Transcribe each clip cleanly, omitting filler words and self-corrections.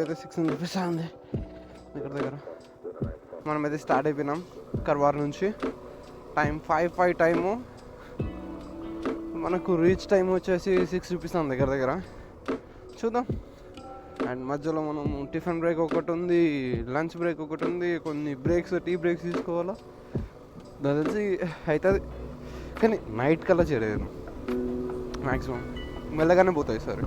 Current అయితే 6 చూపిస్తా ఉంది దగ్గర. మనమైతే స్టార్ట్ అయిపోయినాం కర్వార్ నుంచి. Time 5 time. మనకు రీచ్ టైం వచ్చేసి 6 చూపిస్తాం దగ్గర. చూద్దాం. అండ్ మధ్యలో మనం టిఫిన్ బ్రేక్ ఒకటి ఉంది, లంచ్ బ్రేక్ ఒకటి ఉంది, కొన్ని బ్రేక్స్ టీ బ్రేక్స్ తీసుకోవాలా. దాని తెలిసి అవుతుంది, కానీ నైట్ కల్లా చేరేది మ్యాక్సిమం. మెల్లగానే పోతాయి సార్.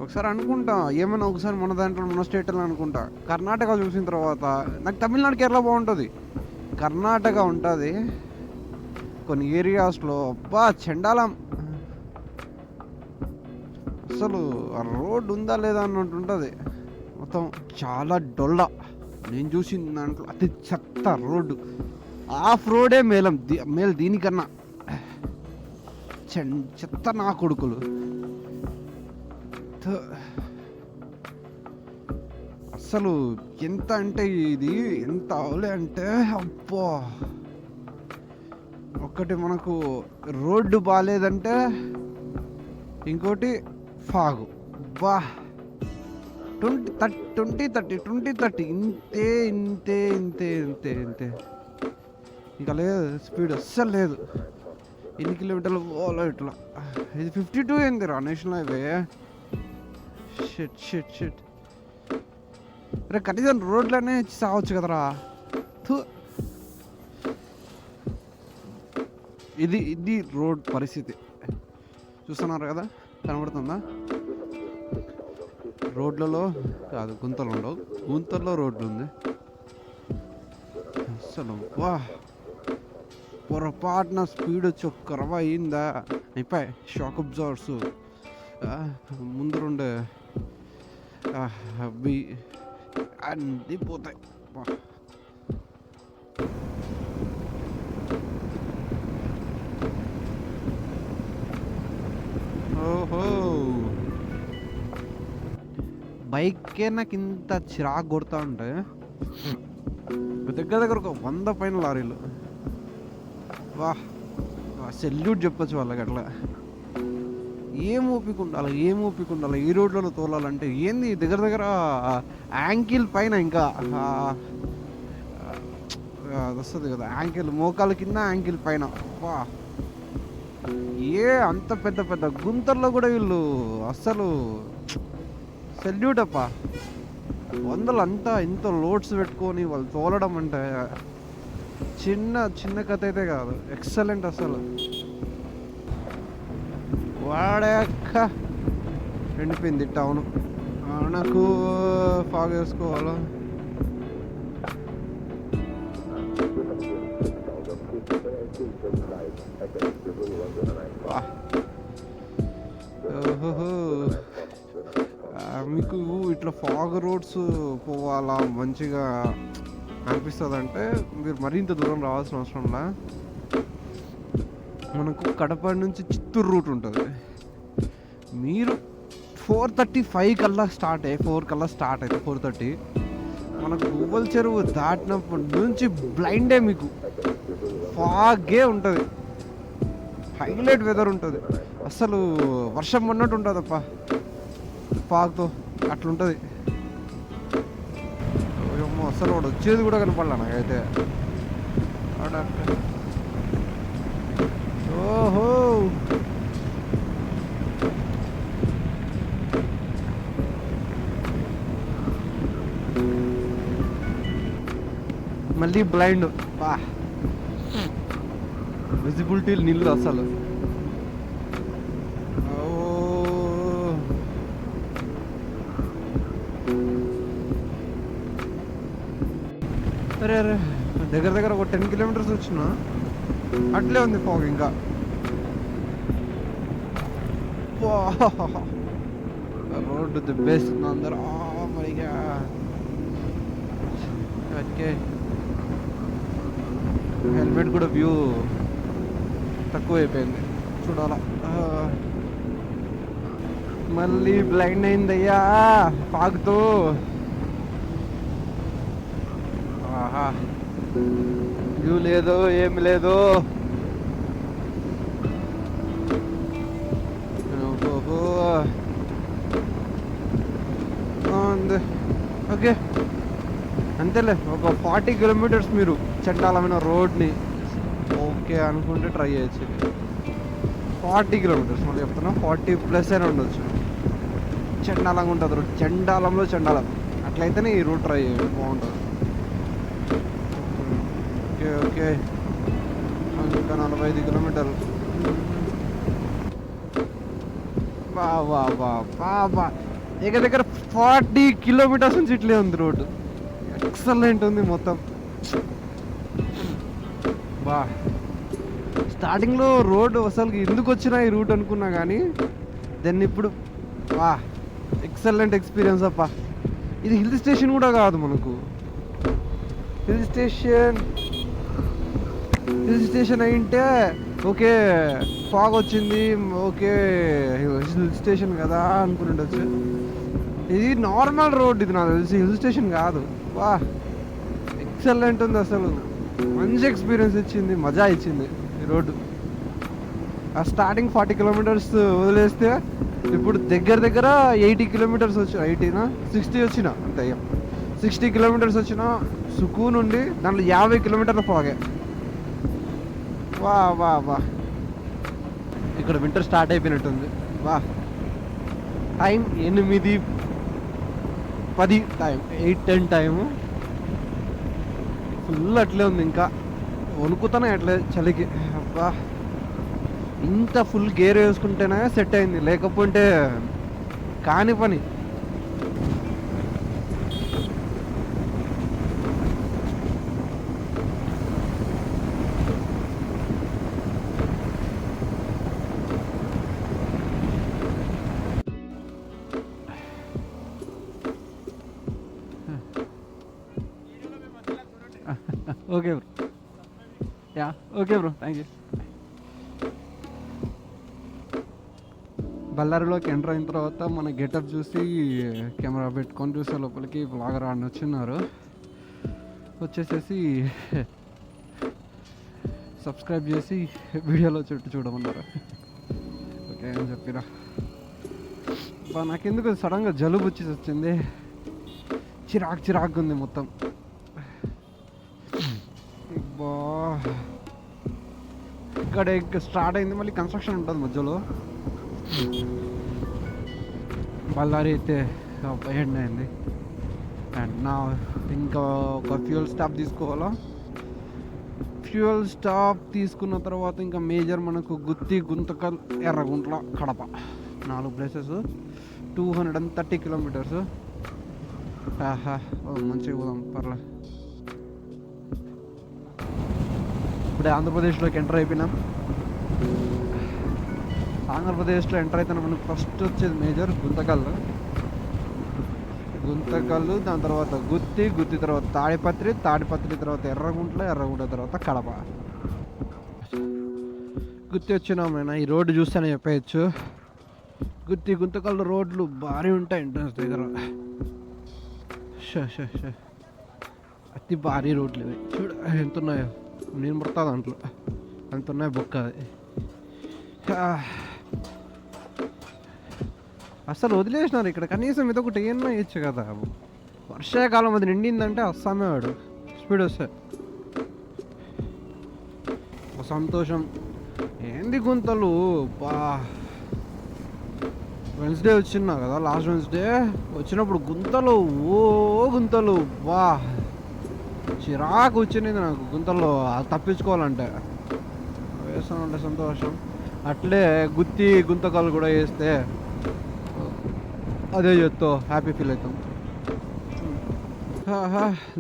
ఒకసారి అనుకుంటా ఏమైనా ఒకసారి మన దాంట్లో మన స్టేట్లో అనుకుంటా. కర్ణాటక చూసిన తర్వాత నాకు తమిళనాడు కేరళ బాగుంటుంది. కర్ణాటక ఉంటుంది కొన్ని ఏరియాస్లో, అబ్బా చండాలం. అసలు ఆ రోడ్డు ఉందా లేదా అన్నట్టు ఉంటుంది. మొత్తం చాలా డొల్ల. నేను చూసిన దాంట్లో అతి చెత్త రోడ్డు. ఆఫ్ రోడే మేలు దీనికన్నా. చెత్త నా కొడుకులు. అసలు ఎంత అంటే ఇది ఎంత అవలే అంటే అబ్బా. ఒకటి మనకు రోడ్డు బాగాలేదంటే ఇంకోటి ఫాగు. బా 20-30 ఇంతే. ఇంకా లేదు స్పీడ్, అస్సలు లేదు. ఎన్ని కిలోమీటర్లు పోవాలో ఇట్లా. ఇది 52 ఏందిరా నేషనల్ హైవే. షిట్. రే కనీసం రోడ్లనే సావచ్చు కదరా. ఇది రోడ్ పరిస్థితి చూస్తున్నారు కదా, కనబడుతుందా? రోడ్లలో కాదు, గుంతలు ఉండవు. గుంతల్లో రోడ్లు ఉంది. అసలు వా పొరపాటున స్పీడ్ వచ్చి ఒక్క రవ అయిందా అయిపోయి. షాక్ అబ్జర్వర్స్ ముందరుండే అవి అన్నీ పోతాయి. ఓహో, బైకే నాకు ఇంత చిరాకు కొడతా ఉంటే దగ్గర ఒక 100 పైన లారీలు. వాహ్, సెల్యూట్ చెప్పచ్చు వాళ్ళకి. అట్లా ఏం ఓపిక ఉండాలి ఈ రోడ్లలో తోలాలంటే. ఏంది దగ్గర యాంకిల్ పైన, ఇంకా అది వస్తుంది కదా యాంకిల్, మోకాల కింద యాంకిల్ పైన. వా, అంత పెద్ద గుంతల్లో కూడా వీళ్ళు అస్సలు సెల్యూట్ అప్ప. 100 అంతా ఇంత లోడ్స్ పెట్టుకొని వాళ్ళు తోలడం అంటే చిన్న కథ అయితే కాదు. ఎక్సలెంట్ అసలు. వాడేక్క ఎండిపోయింది టౌన్. నాకు ఫాగ్ వేసుకోవాలా. ఓహో, మీకు ఇట్లా ఫాగ్ రోడ్స్ పోవాలా మంచిగా అనిపిస్తుంది అంటే మీరు మరింత దూరం రావాల్సిన అవసరంలా. మనకు కడప నుంచి చిత్తూరు రూట్ ఉంటుంది. మీరు 4:35 కల్లా స్టార్ట్ అయ్యి 4 కల్లా స్టార్ట్ అయితే 4:30 మనకు గూగుల్ చెరువు దాటినప్పటి నుంచి బ్లైండే. మీకు ఫాగే ఉంటుంది, హైలైట్ వెదర్ ఉంటుంది. అసలు వర్షం పడినట్టు ఉంటుంది అప్ప ఫాగ్తో, అట్లుంటుంది. అసలు వాడు వచ్చేది కూడా కనపడలే నాకైతే. ఓహో, మళ్ళీ బ్లైండ్. బా, విజిబిలిటీ నిల్లు అసలు. అరే దగ్గర ఒక 10 కిలోమీటర్స్ వచ్చిన అట్లే ఉంది ఫాగ్. ఇంకా రోడ్డు ది బెస్ట్ అందరూ. మరిగా ఓకే, హెల్మెట్ కూడా వ్యూ తక్కువ అయిపోయింది చూడాలా. మళ్ళీ బ్లైండ్ అయిందయ్యా ఫాగ్తో. వ్యూ లేదు, ఏమి లేదు. ఓకే అంతేలే, ఒక 40 కిలోమీటర్స్ మీరు చండాలమైన రోడ్ని ఓకే అనుకుంటే ట్రై చేయొచ్చు. 40 కిలోమీటర్స్ మళ్ళీ చెప్తున్నా, 40+ అయినా ఉండొచ్చు. చండాలంగా ఉంటుంది రోడ్, చండాలంలో చండాలం. అట్లయితేనే ఈ రూట్ ట్రై చేయండి, బాగుంటుంది. ఓకే ఓకే, ఇంకా 45 కిలోమీటర్లు. బా దగ్గర 40 కిలోమీటర్స్ నుంచి ఇట్లే ఉంది రోడ్డు. ఎక్సలెంట్ ఉంది మొత్తం. బా స్టార్టింగ్లో రోడ్డు అసలు ఎందుకు వచ్చినా ఈ రూట్ అనుకున్నా, కానీ దాన్ని ఇప్పుడు వా ఎక్సలెంట్ ఎక్స్పీరియన్స్ అప్ప. ఇది హిల్ స్టేషన్ కూడా కాదు మనకు. హిల్ స్టేషన్ అయింటే ఓకే, ఫాగ్ వచ్చింది, ఓకే హిల్ స్టేషన్ కదా అనుకుని ఉండొచ్చు. ఇది నార్మల్ రోడ్, ఇది నాకు తెలిసి హిల్ స్టేషన్ కాదు. వా ఎక్సలెంట్ ఉంది అసలు, మంచి ఎక్స్పీరియన్స్ ఇచ్చింది, మజా ఇచ్చింది ఈ రోడ్డు. ఆ స్టార్టింగ్ 40 కిలోమీటర్స్ వదిలేస్తే ఇప్పుడు దగ్గర 80 కిలోమీటర్స్ వచ్చి 60 వచ్చిన అంతే. 60 కిలోమీటర్స్ వచ్చిన సుకూన్ ఉండి దాంట్లో 50 కిలోమీటర్ల ఫాగే. వా ఇక్కడ వింటర్ స్టార్ట్ అయిపోయినట్టుంది. వా టైం 8:10 టైం, 8:10 టైము. ఫుల్ అట్లే ఉంది, ఇంకా వణుకుతానే అట్లే చలికి. అబ్బా ఇంత ఫుల్ గేర్ వేసుకుంటేనే సెట్ అయింది, లేకపోతే కాని పని. Okay bro, ya okay bro, thank you. బళ్ళారిలోకి ఎంటర్ అయిన తర్వాత మన గెటప్ చూసి కెమెరా పెట్టుకొని చూసే లోపలికి బ్లాగర్ అని వచ్చిన్నారు. వచ్చేసేసి సబ్స్క్రైబ్ చేసి వీడియోలో చుట్టూ చూడమన్నారు. ఓకే అని చెప్పిరా. నాకెందుకు సడన్గా జలుబు వచ్చేసి వచ్చింది, చిరాకు ఉంది మొత్తం. ఇక్కడ స్టార్ట్ అయింది, మళ్ళీ కన్స్ట్రక్షన్ ఉంటుంది మధ్యలో. బళ్ళారి అయితే ఎండ్ అయింది. అండ్ నా ఇంకా ఒక ఫ్యూయల్ స్టాప్ తీసుకోవాలా. ఫ్యూయల్ స్టాప్ తీసుకున్న తర్వాత ఇంకా మేజర్ మనకు గుత్తి, గుంతకల్, ఎర్రగుంట్ల, కడప 4 ప్లేసెస్, 230 కిలోమీటర్స్. మంచిగా పోదాం పర్లే. ఇప్పుడే ఆంధ్రప్రదేశ్లోకి ఎంటర్ అయిపోయినాం. ఆంధ్రప్రదేశ్లో ఎంటర్ అయితే మనకు ఫస్ట్ వచ్చేది మేజర్ గుంతకల్లు, దాని తర్వాత గుత్తి తర్వాత తాడిపత్రి తర్వాత ఎర్రగుంట్ల తర్వాత కడప. గుత్తి వచ్చినామైనా ఈ రోడ్డు చూస్తేనే చెప్పేయచ్చు, గుంతకల్లు రోడ్లు భారీ ఉంటాయి ఎంట్రన్స్ దగ్గర. అతి భారీ రోడ్లు ఇవి, చూడు ఎంత ఉన్నాయో. నేను పడతా దాంట్లో అంత ఉన్నాయి బొక్క. అది అసలు వదిలేసినారు ఇక్కడ, కనీసం ఇదొకటి ఏమన్నా వేయచ్చు కదా. వర్షాకాలం అది నిండిందంటే అస్సామే వాడు స్పీడ్ వస్తే సంతోషం. ఏంది గుంతలు బా. వెన్స్డే వచ్చినా కదా, లాస్ట్ వెన్స్డే వచ్చినప్పుడు గుంతలు గుంతలు బా చిరాకు వచ్చింది నాకు గుంతల్లో తప్పించుకోవాలంటే. వేస్తానంటే సంతోషం. అట్లే గుంతకాలు కూడా వేస్తే అదే చేత్తో హ్యాపీ ఫీల్ అవుతాం.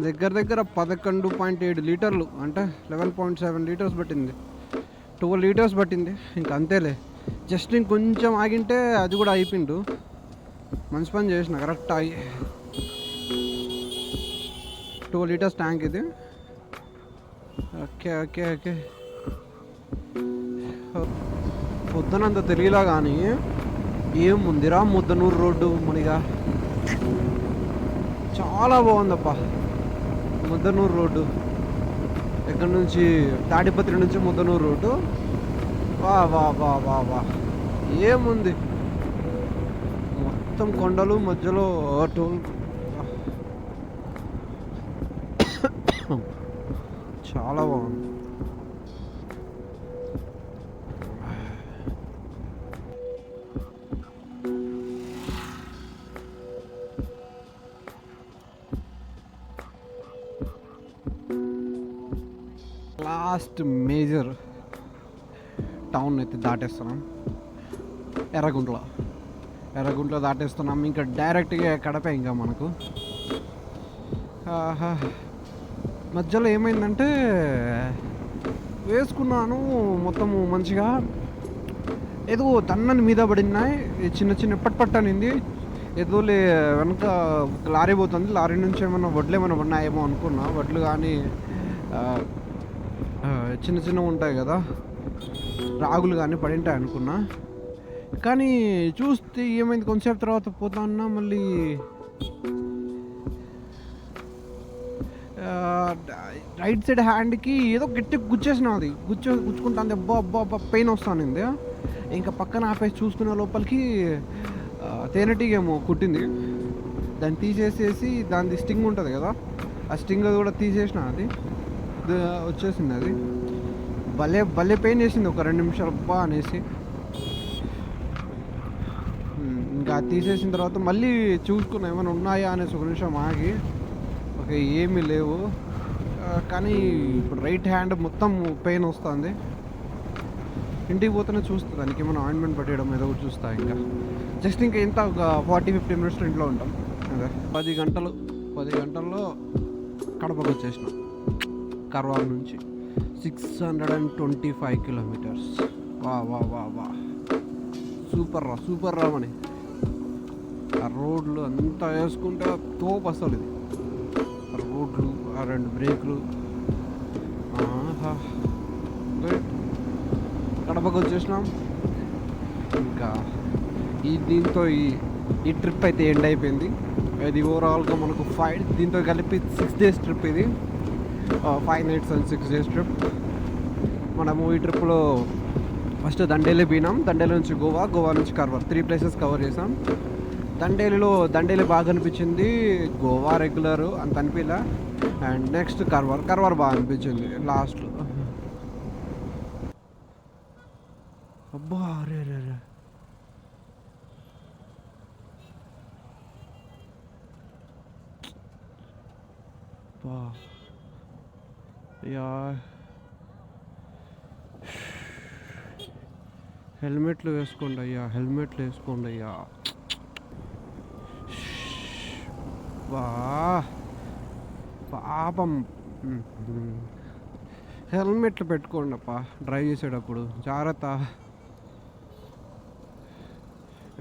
దగ్గర 11.7 లీటర్లు అంటే 11.7 లీటర్స్ పట్టింది, 12 లీటర్స్ పట్టింది. ఇంకా అంతేలే, జస్ట్ ఇంకొంచెం ఆగింటే అది కూడా అయిపోయిండు. మంచి పని చేసిన, కరెక్ట్ ఆగి. 12 లీటర్స్ ట్యాంక్ ఇది. ఓకే పొద్దునంత తెలియలా కానీ ఏముందిరా ముద్దనూరు రోడ్డు మునిగా చాలా బాగుందప్ప. ముద్దనూరు రోడ్డు ఎక్కడి నుంచి, తాడిపత్రి నుంచి ముద్దనూరు రోడ్డు. వా ఏముంది, మొత్తం కొండలు మధ్యలో టోల్. చాలా బాగుంది. లాస్ట్ మేజర్ టౌన్ అయితే దాటేస్తున్నాం. ఎర్రగుంట్లో దాటేస్తున్నాం. ఇంకా డైరెక్ట్గా కడప. ఇంకా మనకు మధ్యలో ఏమైందంటే వేసుకున్నాను మొత్తము మంచిగా, ఏదో దన్నని మీద పడినాయి, చిన్న చిన్న పట్టనింది. ఏదో వెనక లారీ పోతుంది, లారీ నుంచి ఏమన్నా వడ్లు ఏమైనా ఉన్నాయేమో అనుకున్నా. వడ్లు కానీ చిన్న చిన్నవి ఉంటాయి కదా, రాగులు కానీ పడింటాయి అనుకున్నా. కానీ చూస్తే ఏమైంది, కొంతసేపు తర్వాత పోతా ఉన్నా మళ్ళీ రైట్ సైడ్ హ్యాండ్కి ఏదో గట్టి గుచ్చేసినది, గుచ్చుకుంటుంది. అబ్బా అబ్బా అబ్బా పెయిన్ వస్తానింది. ఇంకా పక్కన ఆపేసి చూసుకునే లోపలికి తేనెటీగేమో కుట్టింది. దాన్ని తీసేసేసి దాని స్టింగ్ ఉంటుంది కదా, ఆ స్టింగ్ కూడా తీసేసిన, అది వచ్చేసింది. అది భలే పెయిన్ చేసింది. ఒక 2 నిమిషాలు అబ్బా అనేసి ఇంకా తీసేసిన తర్వాత మళ్ళీ చూసుకున్నా ఏమైనా ఉన్నాయా అనేసి ఒక నిమిషం ఆగి, ఓకే ఏమీ లేవు. కానీ ఇప్పుడు రైట్ హ్యాండ్ మొత్తం పెయిన్ వస్తుంది. ఇంటికి పోతేనే చూస్తా దానికి ఏమైనా ఆయింట్మెంట్ పట్టేయడం ఏదో ఒకటి చూస్తా. ఇంకా జస్ట్ ఇంకా ఇంత ఒక 40-50 మినిట్స్ ఇంట్లో ఉంటాం. అదే 10 గంటల్లో కడపకు వచ్చేసిన. కర్వాల్ నుంచి 625 కిలోమీటర్స్. వా సూపర్ రా మని. ఆ రోడ్లు అంతా వేసుకుంటే తోపు అసలు. ఇది రోడ్లు, ఆ 2 బ్రేకులు. కడపకు వచ్చేసినాం. ఇంకా దీంతో ఈ ట్రిప్ అయితే ఎండ్ అయిపోయింది. ఇది ఓవరాల్గా మనకు దీంతో కలిపి 6 days ట్రిప్. ఇది 5 nights and 6 days ట్రిప్. మనము ఈ ట్రిప్లో ఫస్ట్ దండేలి పోయినాం. దండేలి నుంచి గోవా నుంచి కర్వాల్, 3 places కవర్ చేసాం. దండేలి బాగా అనిపించింది. గోవా రెగ్యులర్ అంత అనిపించలే. అండ్ నెక్స్ట్ కర్వాల్ బాగా అనిపించింది లాస్ట్లో. అబ్బా రే యా, హెల్మెట్లు వేసుకోండి అయ్యా. పాపం హెల్మెట్లు పెట్టుకోండి అప్ప డ్రైవ్ చేసేటప్పుడు, జాగ్రత్త.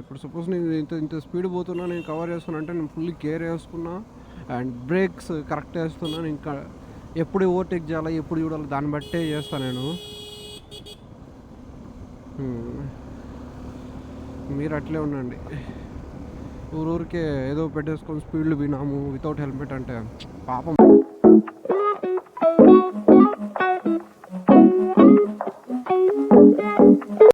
ఇప్పుడు సపోజ్ నేను ఇంత స్పీడ్ పోతున్నా, నేను కవర్ చేస్తున్నా అంటే నేను ఫుల్లీ కేర్ వేసుకున్నా అండ్ బ్రేక్స్ కరెక్ట్ వేస్తున్నాను. ఇంకా ఎప్పుడు ఓవర్టేక్ చేయాలి, ఎప్పుడు చూడాలి దాన్ని బట్టే చేస్తాను నేను. మీరు అట్లే ఉండండి. ఊరికే ఏదో పెట్టేసుకొని స్పీడ్లు వినాము వితౌట్ హెల్మెట్ అంటే పాపం.